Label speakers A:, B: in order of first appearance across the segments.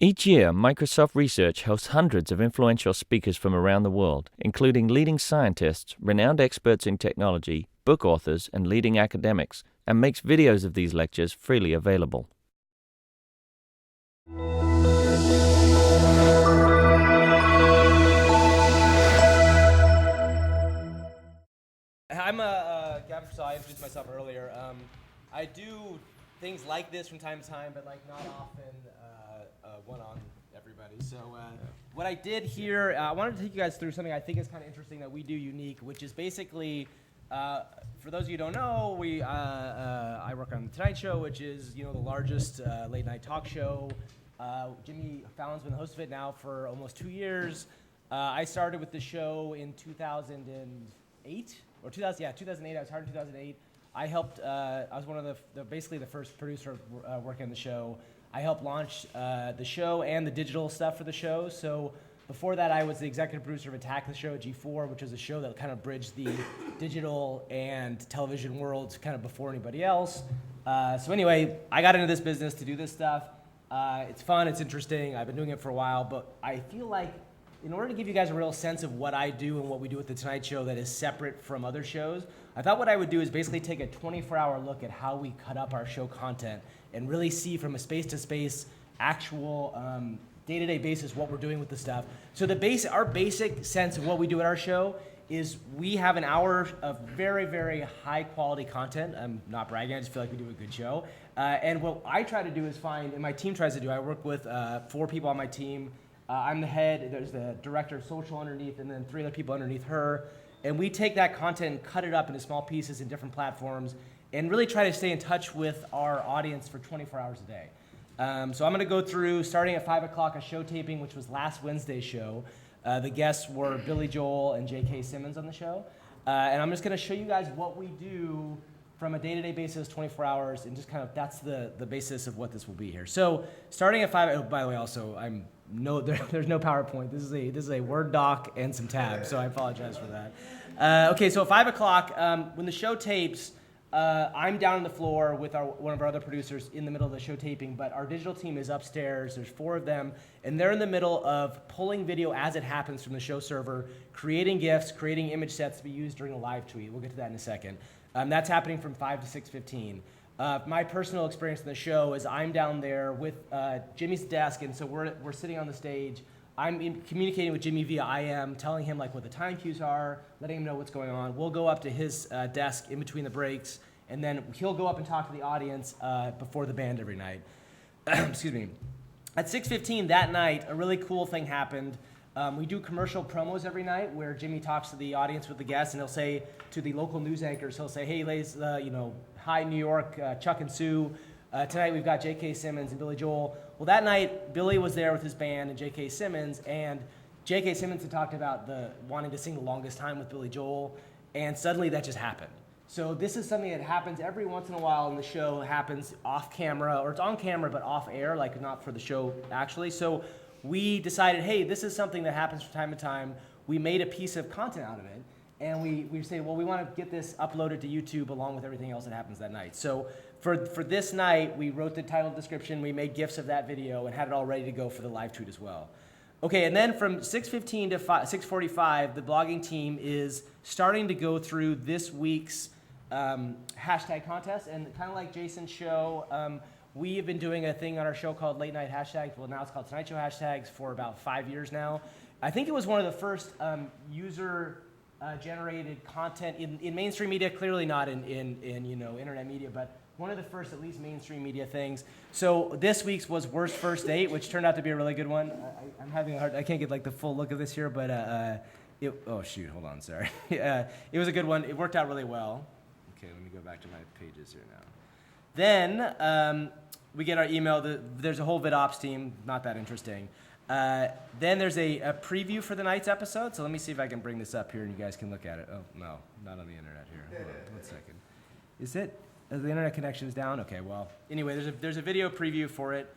A: Each year, Microsoft Research hosts hundreds of influential speakers from around the world, including leading scientists, renowned experts in technology, book authors, and leading academics, and makes videos of these lectures freely available.
B: I'm Gavin. Purcell. I introduced myself earlier. I do things like this from time to time, but like not often one on everybody. So what I did here, I wanted to take you guys through something I think is kind of interesting that we do unique, which is basically, for those of you who don't know, I work on The Tonight Show, which is the largest late night talk show. Jimmy Fallon's been the host of it now for almost 2 years. I started with the show in 2008. Or 2008. I was hired in 2008. I helped. I was one of basically the first producer working on the show. I helped launch the show and the digital stuff for the show. So before that, I was the executive producer of Attack the Show at G4, which is a show that kind of bridged the digital and television worlds kind of before anybody else. So anyway, I got into this business to do this stuff. It's fun. It's interesting. I've been doing it for a while, but I feel like in order to give you guys a real sense of what I do and what we do at The Tonight Show that is separate from other shows, I thought what I would do is basically take a 24-hour look at how we cut up our show content and really see from a space-to-space, actual day-to-day basis what we're doing with the stuff. So our basic sense of what we do at our show is we have an hour of very, very high-quality content. I'm not bragging. I just feel like we do a good show. And what I try to do is find, and my team tries to do, I work with 4 people on my team. I'm the head, there's the director of social underneath, and then 3 other people underneath her. And we take that content and cut it up into small pieces in different platforms and really try to stay in touch with our audience for 24 hours a day. So I'm gonna go through, starting at 5 o'clock, a show taping, which was last Wednesday's show. The guests were Billy Joel and J.K. Simmons on the show. And I'm just gonna show you guys what we do from a day-to-day basis, 24 hours, and just kind of, that's the basis of what this will be here. So starting at 5, oh, by the way, also, there's no PowerPoint. This is a Word doc and some tabs, so I apologize for that. Okay, so at 5 o'clock, when the show tapes, I'm down on the floor with one of our other producers in the middle of the show taping, but our digital team is upstairs. There's 4 of them, and they're in the middle of pulling video as it happens from the show server, creating GIFs, creating image sets to be used during a live tweet. We'll get to that in a second. That's happening from 5 to 6:15. My personal experience in the show is I'm down there with Jimmy's desk, and so we're sitting on the stage. I'm communicating with Jimmy via IM, telling him like what the time cues are, letting him know what's going on. We'll go up to his desk in between the breaks, and then he'll go up and talk to the audience before the band every night. Excuse me. At 6:15 that night, a really cool thing happened. We do commercial promos every night where Jimmy talks to the audience with the guests, and he'll say to the local news anchors, he'll say, hey, ladies, hi, New York, Chuck and Sue. Tonight we've got J.K. Simmons and Billy Joel. Well, that night, Billy was there with his band and J.K. Simmons, and J.K. Simmons had talked about wanting to sing The Longest Time with Billy Joel, and suddenly that just happened. So this is something that happens every once in a while in the show, happens off camera, or it's on camera but off air, like not for the show actually. So we decided, hey, this is something that happens from time to time. We made a piece of content out of it. And we say, well, we want to get this uploaded to YouTube along with everything else that happens that night. So for this night, we wrote the title description, we made GIFs of that video, and had it all ready to go for the live tweet as well. Okay, and then from 6:15 to 6:45, the blogging team is starting to go through this week's hashtag contest. And kind of like Jason's show, we have been doing a thing on our show called Late Night Hashtags. Well, now it's called Tonight Show Hashtags for about 5 years now. I think it was one of the first user-generated content in mainstream media, clearly not in internet media, but one of the first, at least, mainstream media things. So this week's was Worst First Date, which turned out to be a really good one. I'm having a hard, I can't get like the full look of this here, but oh shoot, hold on, sorry. It was a good one. It worked out really well. Okay, let me go back to my pages here now. Then we get our email. There's a whole VidOps team, not that interesting. Then there's a preview for the night's episode. So let me see if I can bring this up here and you guys can look at it. Oh, no, not on the internet here. Hold on 1 second. Is it? The internet connection is down? Okay, well, anyway, there's a video preview for it.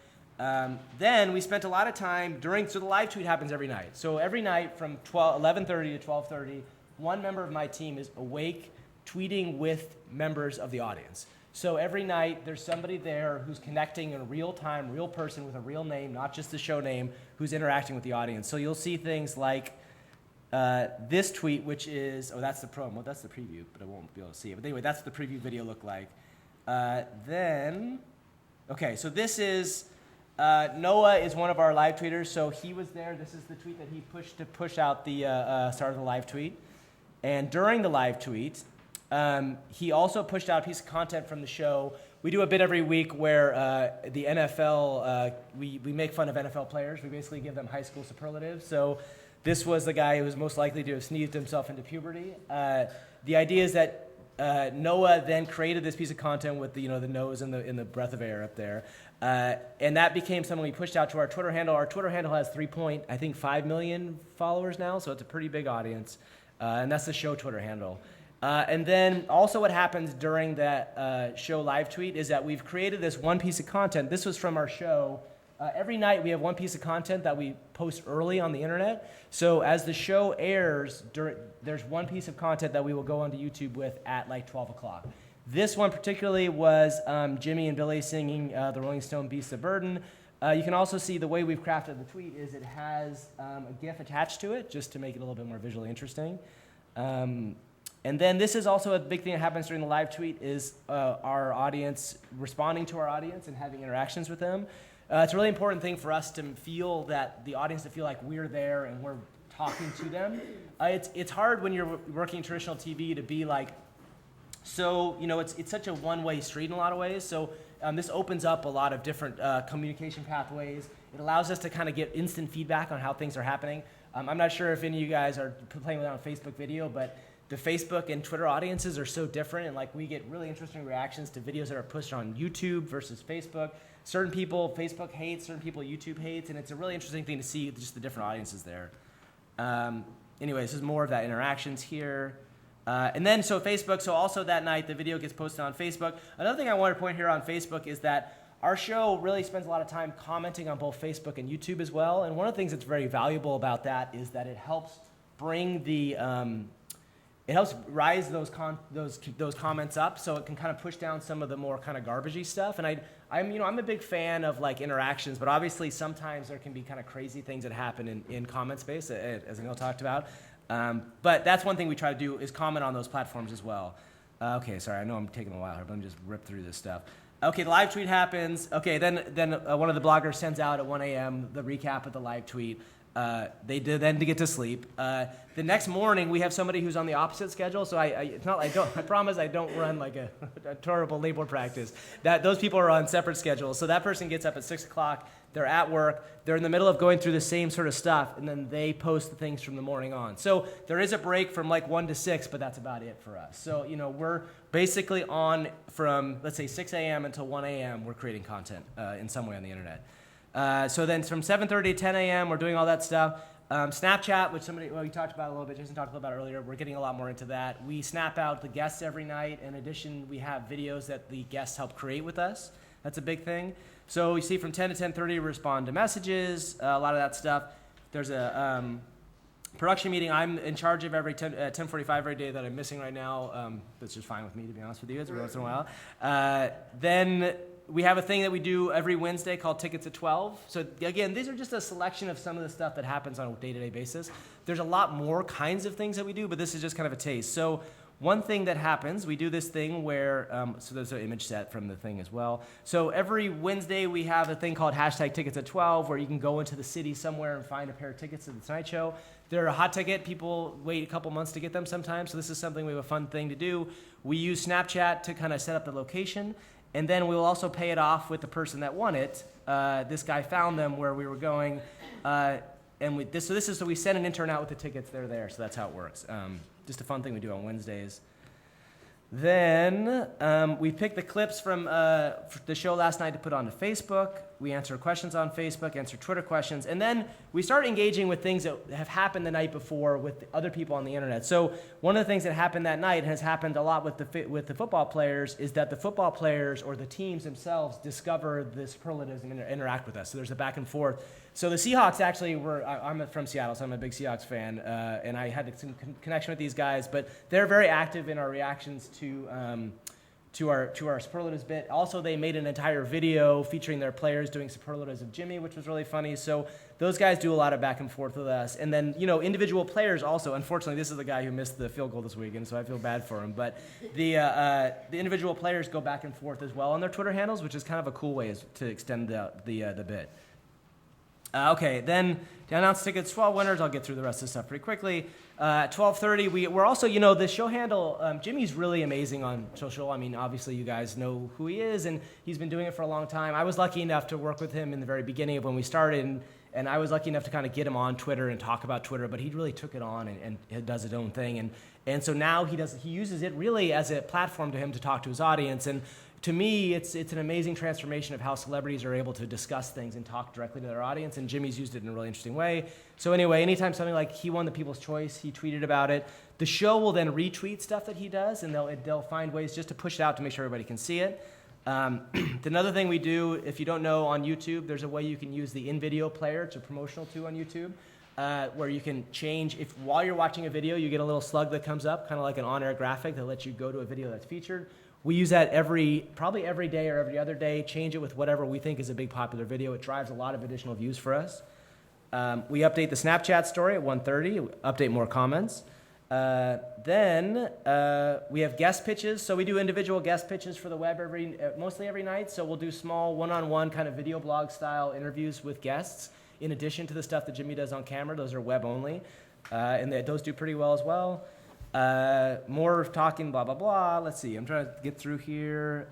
B: Then we spent a lot of time so the live tweet happens every night. So every night from 11:30 to 12:30, one member of my team is awake tweeting with members of the audience. So every night there's somebody there who's connecting in real time, real person with a real name, not just the show name, who's interacting with the audience. So you'll see things like this tweet, which is, that's the promo, that's the preview, but I won't be able to see it. But anyway, that's what the preview video look like. So this is, Noah is one of our live tweeters, so he was there. This is the tweet that he pushed to push out the start of the live tweet. And during the live tweet, he also pushed out a piece of content from the show. We do a bit every week where the NFL, we make fun of NFL players. We basically give them high school superlatives. So this was the guy who was most likely to have sneezed himself into puberty. The idea is that Noah then created this piece of content with the nose and the breath of air up there. And that became something we pushed out to our Twitter handle. Our Twitter handle has 3.5 million followers now, so it's a pretty big audience. And that's the show Twitter handle. And then also what happens during that show live tweet is that we've created this one piece of content. This was from our show. Every night we have one piece of content that we post early on the internet. So as the show airs, there's one piece of content that we will go onto YouTube with at like 12 o'clock. This one particularly was Jimmy and Billy singing the Rolling Stone Beasts of Burden. You can also see the way we've crafted the tweet is it has a GIF attached to it just to make it a little bit more visually interesting. And then this is also a big thing that happens during the live tweet is our audience responding to our audience and having interactions with them. It's a really important thing for us to feel that the audience to feel like we're there and we're talking to them. It's hard when you're working traditional TV to be like, so, it's such a one-way street in a lot of ways. So this opens up a lot of different communication pathways. It allows us to kind of get instant feedback on how things are happening. I'm not sure if any of you guys are playing with that on Facebook video, but the Facebook and Twitter audiences are so different, and like we get really interesting reactions to videos that are pushed on YouTube versus Facebook. Certain people Facebook hates, certain people YouTube hates, and it's a really interesting thing to see just the different audiences there. Anyway, this is more of that interactions here. And then, so Facebook, so also that night, the video gets posted on Facebook. Another thing I wanted to point here on Facebook is that our show really spends a lot of time commenting on both Facebook and YouTube as well. And one of the things that's very valuable about that is that it helps bring the, it helps rise those comments up, so it can kind of push down some of the more kind of garbagey stuff. And I'm a big fan of like interactions, but obviously sometimes there can be kind of crazy things that happen in comment space, as Anil talked about. But that's one thing we try to do is comment on those platforms as well. Okay, sorry, I know I'm taking a while here, but let me just rip through this stuff. Okay, the live tweet happens. Okay, then one of the bloggers sends out at 1 a.m. the recap of the live tweet. They did then to get to sleep. The next morning, we have somebody who's on the opposite schedule. So I promise I don't run like a terrible labor practice. That those people are on separate schedules. So that person gets up at 6 o'clock. They're at work. They're in the middle of going through the same sort of stuff, and then they post the things from the morning on. So there is a break from like 1 to 6, but that's about it for us. So we're basically on from let's say 6 a.m. until 1 a.m. We're creating content in some way on the internet. So then from 7:30 to 10 a.m., we're doing all that stuff. Snapchat, which we talked about a little bit, Jason talked a little about earlier, we're getting a lot more into that. We snap out the guests every night. In addition, we have videos that the guests help create with us. That's a big thing. So you see from 10 to 10:30, we respond to messages, a lot of that stuff. There's a production meeting I'm in charge of every 10:45 every day that I'm missing right now. That's just fine with me, to be honest with you, every once in a while. Then we have a thing that we do every Wednesday called Tickets at 12. So again, these are just a selection of some of the stuff that happens on a day-to-day basis. There's a lot more kinds of things that we do, but this is just kind of a taste. So one thing that happens, we do this thing where, so there's an image set from the thing as well. So every Wednesday we have a thing called #Tickets at 12 where you can go into the city somewhere and find a pair of tickets to the Tonight Show. They're a hot ticket. People wait a couple months to get them sometimes. So this is something we have a fun thing to do. We use Snapchat to kind of set up the location. And then we will also pay it off with the person that won it. This guy found them where we were going. So we send an intern out with the tickets. They're there. So that's how it works. Just a fun thing we do on Wednesdays. Then we pick the clips from the show last night to put onto Facebook. We answer questions on Facebook, answer Twitter questions, and then we start engaging with things that have happened the night before with other people on the internet. So one of the things that happened that night, and has happened a lot with the football players, is that the football players or the teams themselves discover the superlatives and interact with us. So there's a back and forth. So the Seahawks actually I'm from Seattle, so I'm a big Seahawks fan, and I had some connection with these guys, but they're very active in our reactions to to our superlatives bit. Also, they made an entire video featuring their players doing superlatives of Jimmy, which was really funny. So those guys do a lot of back and forth with us. And then, individual players also. Unfortunately, this is the guy who missed the field goal this weekend, so I feel bad for him. But the individual players go back and forth as well on their Twitter handles, which is kind of a cool way to extend the bit. Okay, then to announce tickets, 12 winners. I'll get through the rest of the stuff pretty quickly. At 12:30, we're also, the show handle, Jimmy's really amazing on social. I mean, obviously you guys know who he is, and he's been doing it for a long time. I was lucky enough to work with him in the very beginning of when we started, and I was lucky enough to kind of get him on Twitter and talk about Twitter, but he really took it on and does his own thing. And so now he uses it really as a platform to him to talk to his audience. And to me, it's an amazing transformation of how celebrities are able to discuss things and talk directly to their audience, and Jimmy's used it in a really interesting way. So anyway, anytime something like he won the People's Choice, he tweeted about it. The show will then retweet stuff that he does, and they'll find ways just to push it out to make sure everybody can see it. Another thing we do, if you don't know, on YouTube, there's a way you can use the in-video player. It's a promotional tool on YouTube, where you can change, if while you're watching a video, you get a little slug that comes up, kind of like an on-air graphic that lets you go to a video that's featured. We use that probably every day or every other day, change it with whatever we think is a big popular video. It drives a lot of additional views for us. We update the Snapchat story at 1:30, update more comments. Then we have guest pitches. So we do individual guest pitches for the web mostly every night. So we'll do small one-on-one kind of video blog style interviews with guests in addition to the stuff that Jimmy does on camera. Those are web only. And those do pretty well as well. More talking, blah, blah, blah. Let's see. I'm trying to get through here.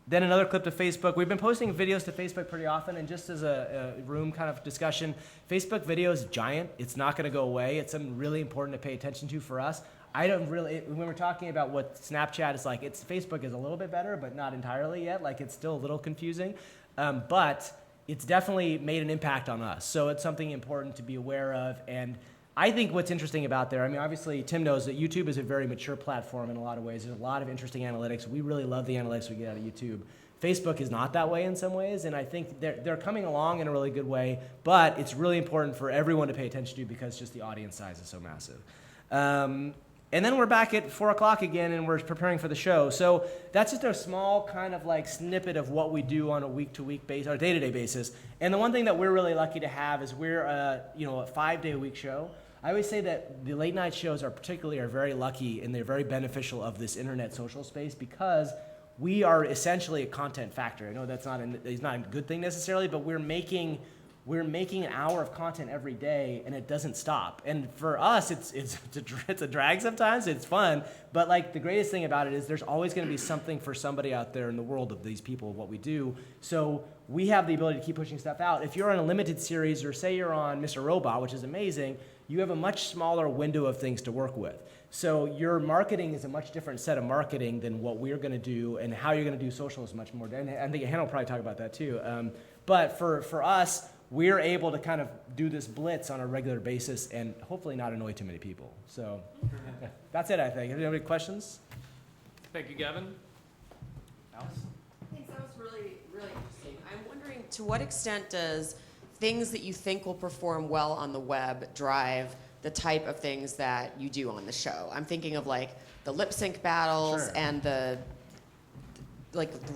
B: Then another clip to Facebook. We've been posting videos to Facebook pretty often, and just as a room kind of discussion, Facebook video is giant. It's not going to go away. It's something really important to pay attention to for us. When we're talking about what Snapchat is like, Facebook is a little bit better, but not entirely yet. Like, it's still a little confusing. But it's definitely made an impact on us. So it's something important to be aware of. And I think what's interesting about there, I mean, obviously Tim knows that YouTube is a very mature platform in a lot of ways. There's a lot of interesting analytics. We really love the analytics we get out of YouTube. Facebook is not that way in some ways, and I think they're coming along in a really good way, but it's really important for everyone to pay attention to because just the audience size is so massive. And then we're back at 4 o'clock again, and we're preparing for the show. So that's just a small kind of like snippet of what we do on a week-to-week basis, or day-to-day basis. And the one thing that we're really lucky to have is we're a 5-day-a-week show. I always say that the late night shows are very lucky, and they're very beneficial of this internet social space because we are essentially a content factory. I know it's not a good thing necessarily, but we're making an hour of content every day, and it doesn't stop. And for us, it's a drag sometimes. It's fun, but like the greatest thing about it is there's always going to be something for somebody out there in the world of these people of what we do. So we have the ability to keep pushing stuff out. If you're on a limited series, or say you're on Mr. Robot, which is amazing, you have a much smaller window of things to work with. So your marketing is a much different set of marketing than what we're going to do, and how you're going to do social is much more. And I think Hannah will probably talk about that too. But for us, we're able to kind of do this blitz on a regular basis and hopefully not annoy too many people. So that's it, I think. Have you have any questions?
C: Thank you, Gavin.
B: Alice?
D: Thanks, that was really, really interesting. I'm wondering, to what extent does things that you think will perform well on the web drive the type of things that you do on the show? I'm thinking of like the lip sync battles. Sure. And the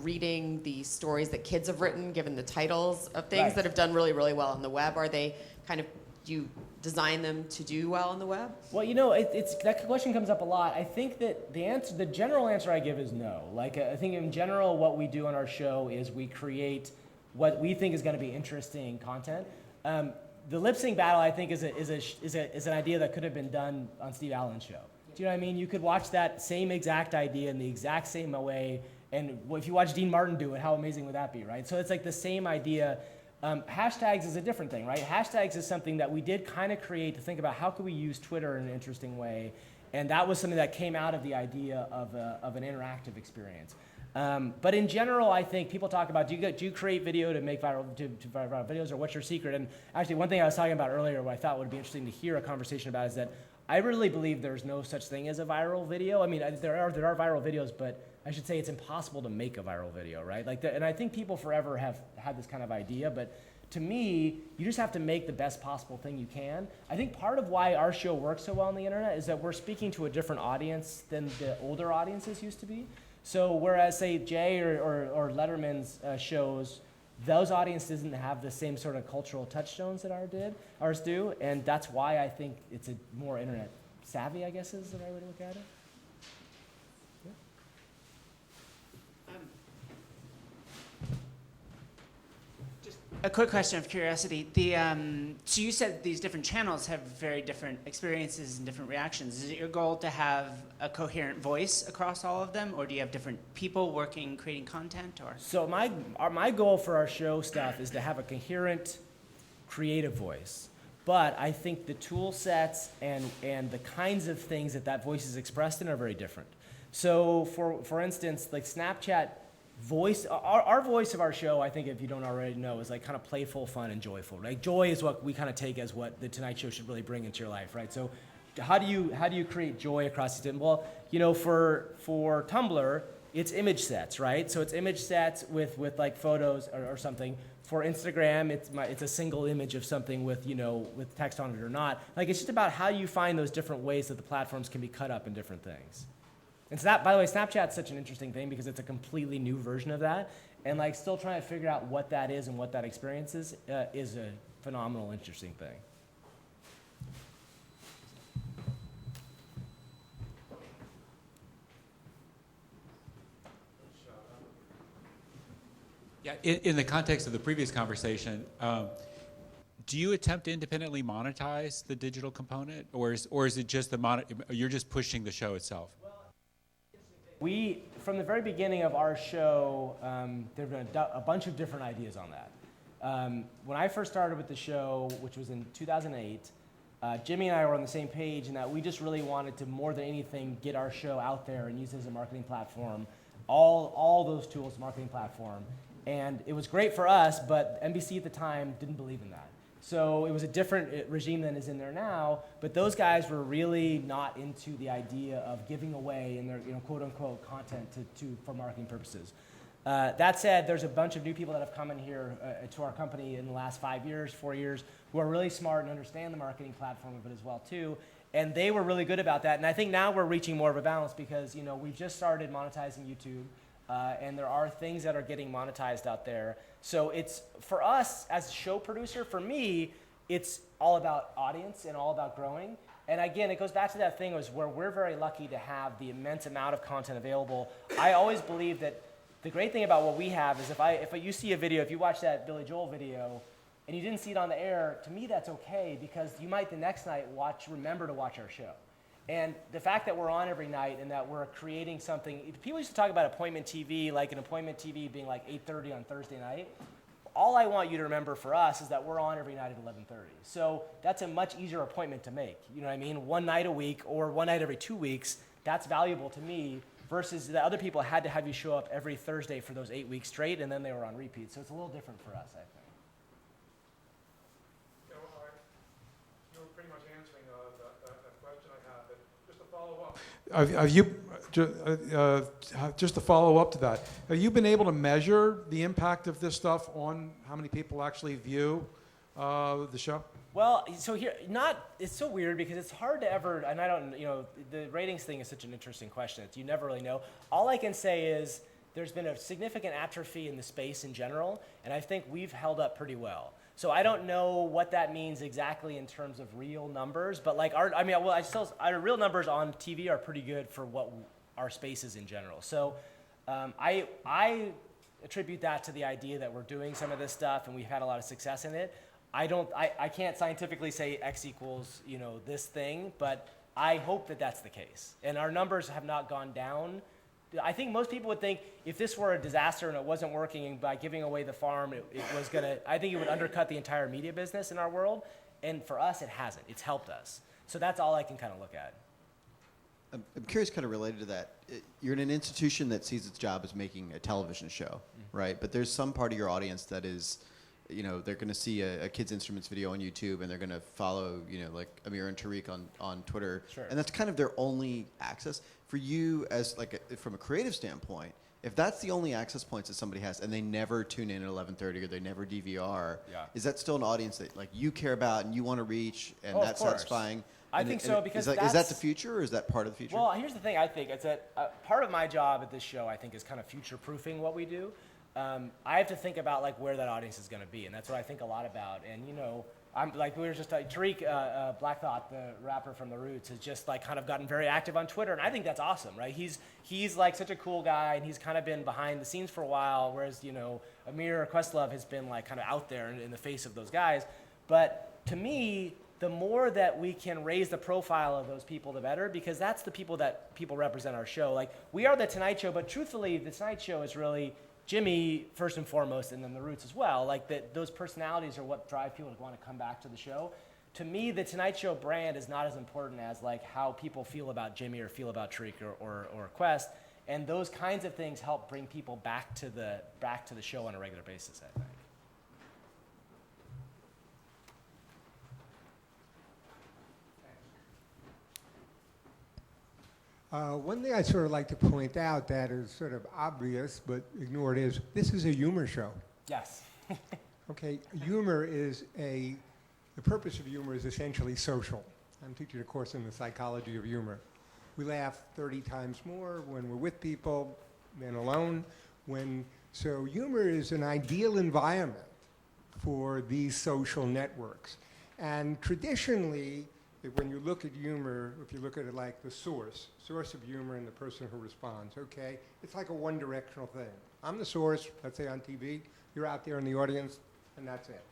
D: reading the stories that kids have written, given the titles of things that have done really, really well on the web. Are they kind of, do you design them to do well on the web?
B: Well, it's that question comes up a lot. I think that the general answer I give is no. Like, I think in general what we do on our show is we create what we think is going to be interesting content. The lip sync battle, I think, is an idea that could have been done on Steve Allen's show. Do you know what I mean? You could watch that same exact idea in the exact same way, and if you watch Dean Martin do it, how amazing would that be, right? So it's like the same idea. Hashtags is a different thing, right? Hashtags is something that we did kind of create to think about how could we use Twitter in an interesting way, and that was something that came out of the idea of an interactive experience. But in general, I think people talk about, do you create video to make viral videos, or what's your secret? And actually, one thing I was talking about earlier, what I thought would be interesting to hear a conversation about, is that I really believe there's no such thing as a viral video. I mean, there are viral videos, but I should say it's impossible to make a viral video, right? And I think people forever have had this kind of idea, but to me, you just have to make the best possible thing you can. I think part of why our show works so well on the internet is that we're speaking to a different audience than the older audiences used to be. So whereas, say, Jay or Letterman's shows, those audiences didn't have the same sort of cultural touchstones that ours do, and that's why I think it's a more internet savvy, I guess is the right way to look at it.
E: Just a quick question of curiosity. So you said these different channels have very different experiences and different reactions. Is it your goal to have a coherent voice across all of them, or do you have different people working, creating content? Or
B: So my goal for our show stuff is to have a coherent, creative voice. But I think the tool sets and the kinds of things that voice is expressed in are very different. So for instance, like Snapchat voice, our voice of our show, I think if you don't already know, is like kind of playful, fun, and joyful. Like joy is what we kind of take as what the Tonight Show should really bring into your life, right? So how do you create joy across these? Well, for Tumblr, it's image sets, right? So it's image sets with like photos or something. For Instagram, it's a single image of something with text on it or not. Like it's just about how you find those different ways that the platforms can be cut up in different things. And so by the way, Snapchat's such an interesting thing because it's a completely new version of that, and like still trying to figure out what that is and what that experience is a phenomenal, interesting thing.
F: Yeah, in the context of the previous conversation, do you attempt to independently monetize the digital component, or is it just you're just pushing the show itself?
B: We, from the very beginning of our show, there have been a bunch of different ideas on that. When I first started with the show, which was in 2008, Jimmy and I were on the same page in that we just really wanted to, more than anything, get our show out there and use it as a marketing platform, all those tools, marketing platform. And it was great for us, but NBC at the time didn't believe in that. So it was a different regime than is in there now, but those guys were really not into the idea of giving away in their quote unquote content for marketing purposes. That said, there's a bunch of new people that have come in here to our company in the last 5 years, 4 years, who are really smart and understand the marketing platform of it as well too. And they were really good about that. And I think now we're reaching more of a balance because we've just started monetizing YouTube. And there are things that are getting monetized out there. So it's, for us as a show producer, for me, it's all about audience and all about growing. And again, it goes back to that thing where we're very lucky to have the immense amount of content available. I always believe that the great thing about what we have is if you see a video, if you watch that Billy Joel video, and you didn't see it on the air, to me that's okay because you might the next night remember to watch our show. And the fact that we're on every night and that we're creating something, people used to talk about appointment TV, like an appointment TV being like 8:30 on Thursday night. All I want you to remember for us is that we're on every night at 11:30. So that's a much easier appointment to make. You know what I mean? One night a week or one night every 2 weeks, that's valuable to me versus the other people had to have you show up every Thursday for those 8 weeks straight and then they were on repeat. So it's a little different for us, I think.
G: You were pretty much answering that question I had, but just to follow up. Just to follow up to that, have you been able to measure the impact of this stuff on how many people actually view the show?
B: Well, so it's so weird because it's hard to ever, and I don't, the ratings thing is such an interesting question. You never really know. All I can say is there's been a significant atrophy in the space in general, and I think we've held up pretty well. So I don't know what that means exactly in terms of real numbers, but like our real numbers on TV are pretty good for what our space is in general. So I attribute that to the idea that we're doing some of this stuff and we've had a lot of success in it. I can't scientifically say X equals this thing, but I hope that that's the case. And our numbers have not gone down. I think most people would think if this were a disaster and it wasn't working and by giving away the farm, it was gonna, I think it would undercut the entire media business in our world. And for us, it hasn't. It's helped us. So that's all I can kind of look at.
H: I'm curious, kind of related to that. You're in an institution that sees its job as making a television show, right? But there's some part of your audience that is, they're going to see a Kids Instruments video on YouTube and they're going to follow, like Amir and Tariq on Twitter.
B: Sure.
H: And that's kind of their only access. For you, as from a creative standpoint, If that's the only access points that somebody has, and they never tune in at 11:30 or they never DVR,
B: Yeah.
H: is that still an audience that like you care about and you want to reach, and
B: Oh, of
H: that's
B: course.
H: satisfying?
B: I
H: And
B: think
H: it-
B: so,
H: and
B: because
H: is that the
B: that's-
H: future, or is that part of the future?
B: Well, here's the thing. I think it's that part of my job at this show, I think, is kind of future-proofing what we do. I have to think about like where that audience is going to be, and that's what I think a lot about. And I'm like we were just Tariq Black Thought, the rapper from the Roots, has just like kind of gotten very active on Twitter, and I think that's awesome, right? He's like such a cool guy, and he's kind of been behind the scenes for a while, whereas Amir or Questlove has been like kind of out there in the face of those guys. But to me, the more that we can raise the profile of those people, the better, because that's the people that people represent our show. Like, we are the Tonight Show, but truthfully, the Tonight Show is really Jimmy first and foremost, and then the Roots as well. Like, those personalities are what drive people to want to come back to the show. To me, the Tonight Show brand is not as important as like how people feel about Jimmy or feel about Tariq or Quest, and those kinds of things help bring people back to the show on a regular basis, I think.
I: One thing I sort of like to point out that is sort of obvious but ignored is this is a humor show.
B: Yes.
I: Okay, the purpose of humor is essentially social. I'm teaching a course in the psychology of humor. We laugh 30 times more when we're with people than alone. So humor is an ideal environment for these social networks. And traditionally, when you look at humor, if you look at it like the source of humor and the person who responds, okay? It's like a one-directional thing. I'm the source, let's say on TV, you're out there in the audience, and that's it.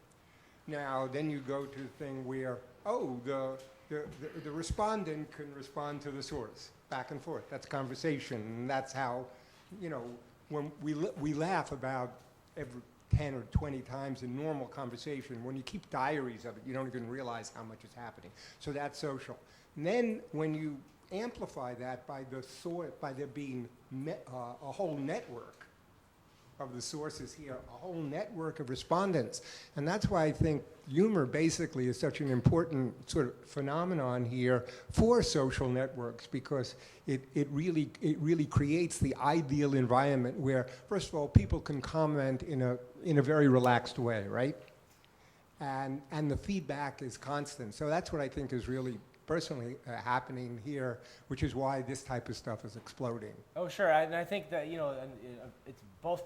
I: Now, then you go to the thing where, the respondent can respond to the source, back and forth. That's conversation, and that's how, when we laugh about every 10 or 20 times in normal conversation. When you keep diaries of it, you don't even realize how much is happening. So that's social. And then when you amplify that by there being a whole network of the sources here, a whole network of respondents. And that's why I think humor basically is such an important sort of phenomenon here for social networks, because it really creates the ideal environment where, first of all, people can comment in a very relaxed way, right? And the feedback is constant. So that's what I think is really personally happening here, which is why this type of stuff is exploding.
B: Oh, sure. And I think that, it's both.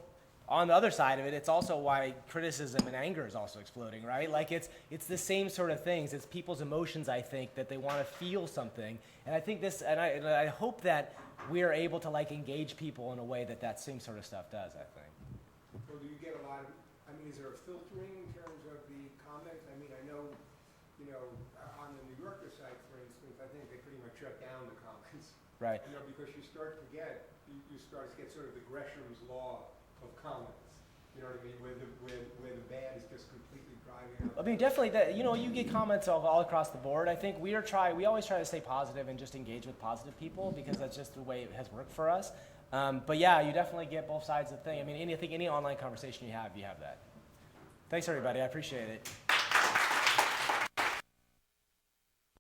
B: On the other side of it, it's also why criticism and anger is also exploding, right? Like it's the same sort of things. It's people's emotions, I think, that they want to feel something. And I think I hope that we are able to like engage people in a way that same sort of stuff does, I think.
I: So do you get a lot of, is there a filtering in terms of the comments? I know, on the New Yorker site, for instance, I think they pretty much shut down the comments.
B: Right.
I: Because you start to get sort of the Gresham's law of comments, you know what I mean, where the bad is just completely driving out.
B: I mean, definitely you get comments all across the board. I think we always try to stay positive and just engage with positive people, because that's just the way it has worked for us. But yeah, you definitely get both sides of the thing. I mean, any online conversation you have that. Thanks everybody, I appreciate it.